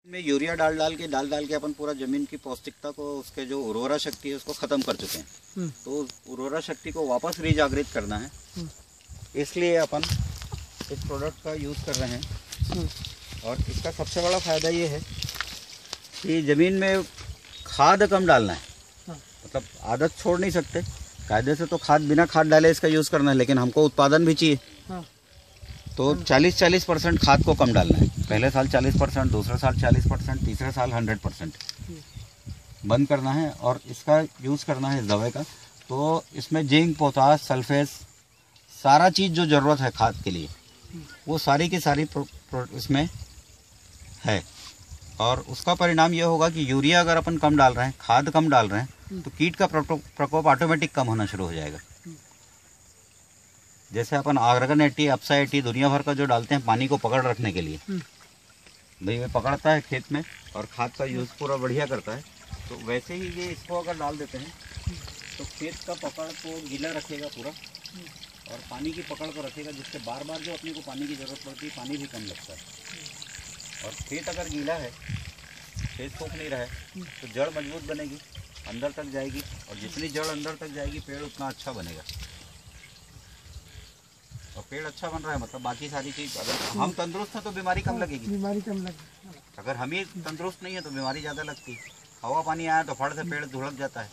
में यूरिया डाल डाल के अपन पूरा जमीन की पौष्टिकता को, उसके जो उर्वरा शक्ति है उसको खत्म कर चुके हैं। तो उर्वरा शक्ति को वापस रीजागृत करना है, इसलिए अपन इस प्रोडक्ट का यूज़ कर रहे हैं। और इसका सबसे बड़ा फायदा ये है कि ज़मीन में खाद कम डालना है, मतलब आदत छोड़ नहीं सकते। कायदे से तो खाद बिना खाद डाले इसका यूज़ करना है, लेकिन हमको उत्पादन भी चाहिए। तो 40% खाद को कम डालना है। पहले साल 40%, दूसरे साल 40%, तीसरे साल 100% बंद करना है। और इसका यूज़ करना है इस दवाई का, तो इसमें जिंक, पोटाश, सल्फेट, सारा चीज़ जो ज़रूरत है खाद के लिए वो सारी की सारी इसमें है। और उसका परिणाम ये होगा कि यूरिया अगर अपन कम डाल रहे हैं, खाद कम डाल रहे हैं, तो कीट का प्रकोप ऑटोमेटिक कम होना शुरू हो जाएगा। जैसे अपन आर्गन 80, अपसा 80 दुनिया भर का जो डालते हैं पानी को पकड़ रखने के लिए, भाई ये पकड़ता है खेत में और खाद का यूज़ पूरा बढ़िया करता है। तो वैसे ही ये इसको अगर डाल देते हैं तो खेत का पकड़ को गीला रखेगा पूरा, और पानी की पकड़ को रखेगा, जिससे बार बार जो अपने को पानी की ज़रूरत पड़ती है पानी भी कम लगता है। और खेत अगर गीला है, खेत सूख नहीं रहा है, तो जड़ मजबूत बनेगी, अंदर तक जाएगी, और जितनी जड़ अंदर तक जाएगी पेड़ उतना अच्छा बनेगा। और पेड़ अच्छा बन रहा है मतलब बाकी सारी चीज़, अगर हम तंदुरुस्त हैं तो बीमारी कम लगेगी। बीमारी कम लगेगी। अगर हम ही तंदुरुस्त नहीं है तो बीमारी ज़्यादा लगती है। हवा पानी आया तो फट से पेड़ धुलक जाता है।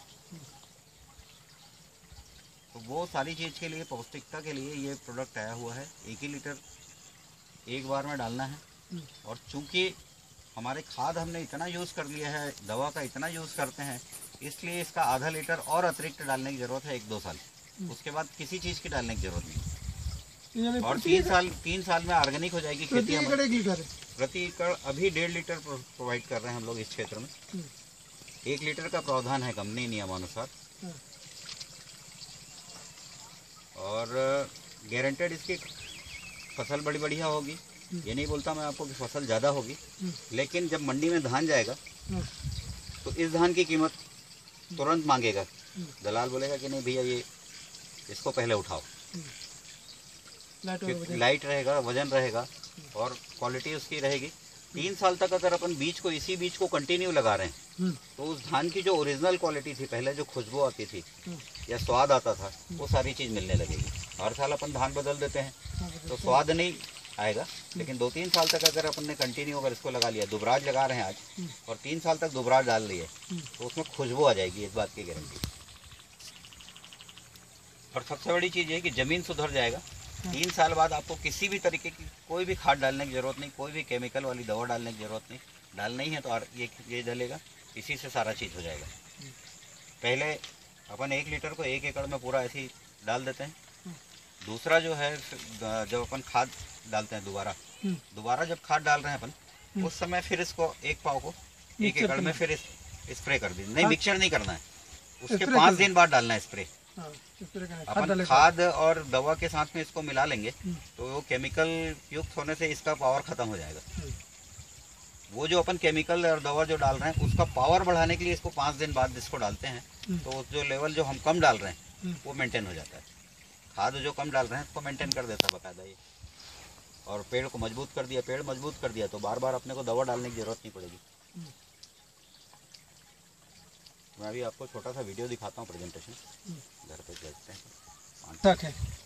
तो वो सारी चीज़ के लिए, पौष्टिकता के लिए ये प्रोडक्ट आया हुआ है। 1 ही लीटर एक बार में डालना है। और चूंकि हमारे खाद हमने इतना यूज़ कर लिया है, दवा का इतना यूज़ करते हैं, इसलिए इसका आधा लीटर और अतिरिक्त डालने की ज़रूरत है 1-2 साल। उसके बाद किसी चीज़ की डालने की ज़रूरत नहीं। और 3 साल में ऑर्गेनिक हो जाएगी खेती। प्रति एकड़ अभी 1.5 लीटर प्रोवाइड कर रहे हैं हम लोग इस क्षेत्र में। 1 लीटर का प्रावधान है कंपनी नियमानुसार। और गारंटेड इसकी फसल बड़ी बढ़िया होगी। ये नहीं बोलता मैं आपको कि फसल ज़्यादा होगी, लेकिन जब मंडी में धान जाएगा तो इस धान की कीमत तुरंत मांगेगा। दलाल बोलेगा कि नहीं भैया ये इसको पहले उठाओ, लाइट रहेगा, वजन रहेगा और क्वालिटी उसकी रहेगी। 3 साल तक अगर अपन इसी बीज को कंटिन्यू लगा रहे हैं तो उस धान की जो ओरिजिनल क्वालिटी थी, पहले जो खुशबू आती थी या स्वाद आता था, वो सारी चीज़ मिलने लगेगी। हर साल अपन धान बदल देते हैं तो स्वाद नहीं आएगा, लेकिन 2-3 साल तक अगर अपन ने कंटिन्यू अगर इसको लगा लिया, दुबराज लगा रहे हैं आज और 3 साल तक दुबराज डाल लिए, तो उसमें खुशबू आ जाएगी, इस बात की गारंटी। और सबसे बड़ी चीज़ ये कि ज़मीन सुधर जाएगा। 3 साल बाद आपको किसी भी तरीके की कोई भी खाद डालने की ज़रूरत नहीं, कोई भी केमिकल वाली दवा डालने की ज़रूरत नहीं। डालना ही है तो ये डलेगा, इसी से सारा चीज़ हो जाएगा। पहले अपन 1 लीटर को 1 एकड़ में पूरा ऐसे ही डाल देते हैं। दूसरा जो है, जब अपन खाद डालते हैं दोबारा जब खाद डाल रहे हैं अपन, उस समय फिर इसको 1 पाव को 1 एकड़ में फिर स्प्रे कर दीजिए। नहीं, मिक्सचर नहीं करना है, उसके 5 दिन बाद डालना है स्प्रे। अपन खाद और दवा के साथ में इसको मिला लेंगे तो वो केमिकल युक्त होने से इसका पावर खत्म हो जाएगा। वो जो अपन केमिकल और दवा जो डाल रहे हैं उसका पावर बढ़ाने के लिए इसको 5 दिन बाद इसको डालते हैं, तो जो लेवल जो हम कम डाल रहे हैं वो मेंटेन हो जाता है। खाद जो कम डाल रहे हैं उसको मेंटेन कर देता है बकायदा ये। और पेड़ को मजबूत कर दिया, पेड़ मजबूत कर दिया तो बार बार अपने को दवा डालने की जरूरत नहीं पड़ेगी। मैं अभी आपको छोटा सा वीडियो दिखाता हूँ, प्रेजेंटेशन घर पे देखते हैं।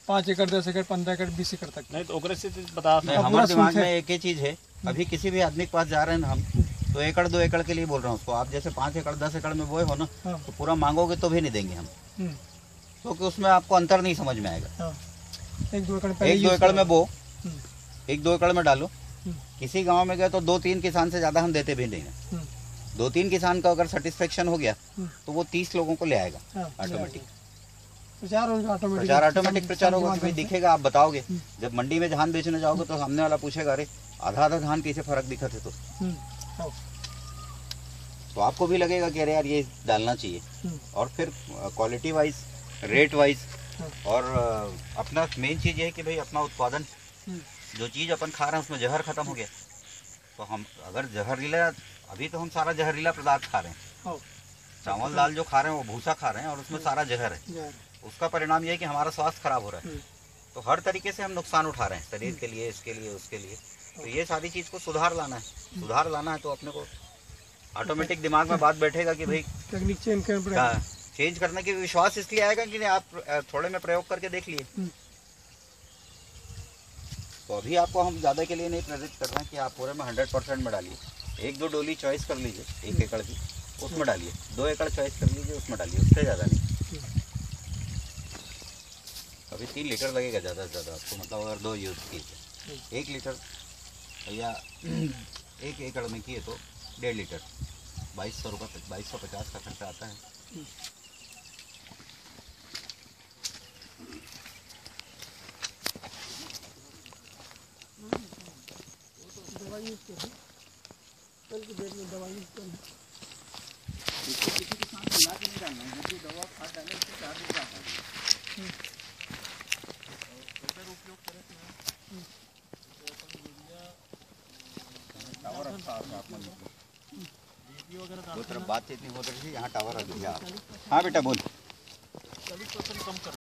5 एकड़, 10 एकड़, 15 एकड़, 20 एकड़ तक नहीं, तो ओकरे से बता। हमारे दिमाग में एक ही चीज़ है, अभी किसी भी आदमी के पास जा रहे हैं ना हम, तो 1 एकड़ 2 एकड़ के लिए बोल रहा हूँ उसको। आप जैसे 5 एकड़ 10 एकड़ में बोए हो ना, तो पूरा मांगोगे तो भी नहीं देंगे हम, क्योंकि उसमें आपको अंतर नहीं समझ में आएगा। 1-2 एकड़ में बो, 1-2 एकड़ में डालो। किसी गाँव में गए तो 2-3 किसान से ज़्यादा हम देते भी नहीं हैं। 2-3 किसान का अगर सेटिस्फेक्शन हो गया तो वो 30 लोगों को ले आएगा ऑटोमेटिक। प्रचार ऑटोमेटिक प्रचार होगा कि भाई दिखेगा, आप बताओगे। जब मंडी में धान बेचने जाओगे तो सामने वाला पूछेगा, अरे आधा धान कैसे फर्क दिखा थे तो आपको भी लगेगा कि अरे यार ये डालना चाहिए। और फिर क्वालिटी वाइज, रेट वाइज, और अपना मेन चीज़ ये है कि भाई अपना उत्पादन, जो चीज़ अपन खा रहे हैं उसमें जहर खत्म हो गया। तो हम अगर जहरीला, अभी तो हम सारा जहरीला पदार्थ खा रहे हैं, चावल दाल जो खा रहे हैं वो भूसा खा रहे हैं और उसमें सारा जहर है। उसका परिणाम ये है कि हमारा स्वास्थ्य खराब हो रहा है। तो हर तरीके से हम नुकसान उठा रहे हैं, शरीर के लिए, इसके लिए, उसके लिए। तो ये सारी चीज़ को सुधार लाना है तो अपने को ऑटोमेटिक दिमाग में बात बैठेगा कि भाई टेक्निक चेंज करना पड़ेगा। चेंज करने की विश्वास इसलिए आएगा कि आप थोड़े में प्रयोग करके देख लिए। तो अभी आपको हम ज़्यादा के लिए नहीं प्रेरित कर रहे हैं कि आप पूरे में 100% में डालिए। 1-2 डोली चॉइस कर लीजिए 1 एकड़ की, उसमें डालिए। 2 एकड़ चॉइस कर लीजिए, उसमें डालिए, उससे ज़्यादा नहीं। अभी 3 लीटर लगेगा ज़्यादा से ज़्यादा आपको, मतलब अगर 2 यूज़ किए 1 लीटर या 1 एकड़ में किए तो 1.5 लीटर 2200 रुपये 2250 का खर्चा आता है। दवाई यूज करें, कल की डेट में दवाई यूज करें। किसी के साथ मिला के नहीं डालना है, जब दवा खाद डालें उससे 4 दिन का आता है। और उपयोग करें टावर अच्छा आता है। दो तरफ बातचीत नहीं हो रही थी, यहाँ टावर आ गया। हाँ बेटा बोल। 40% कम कर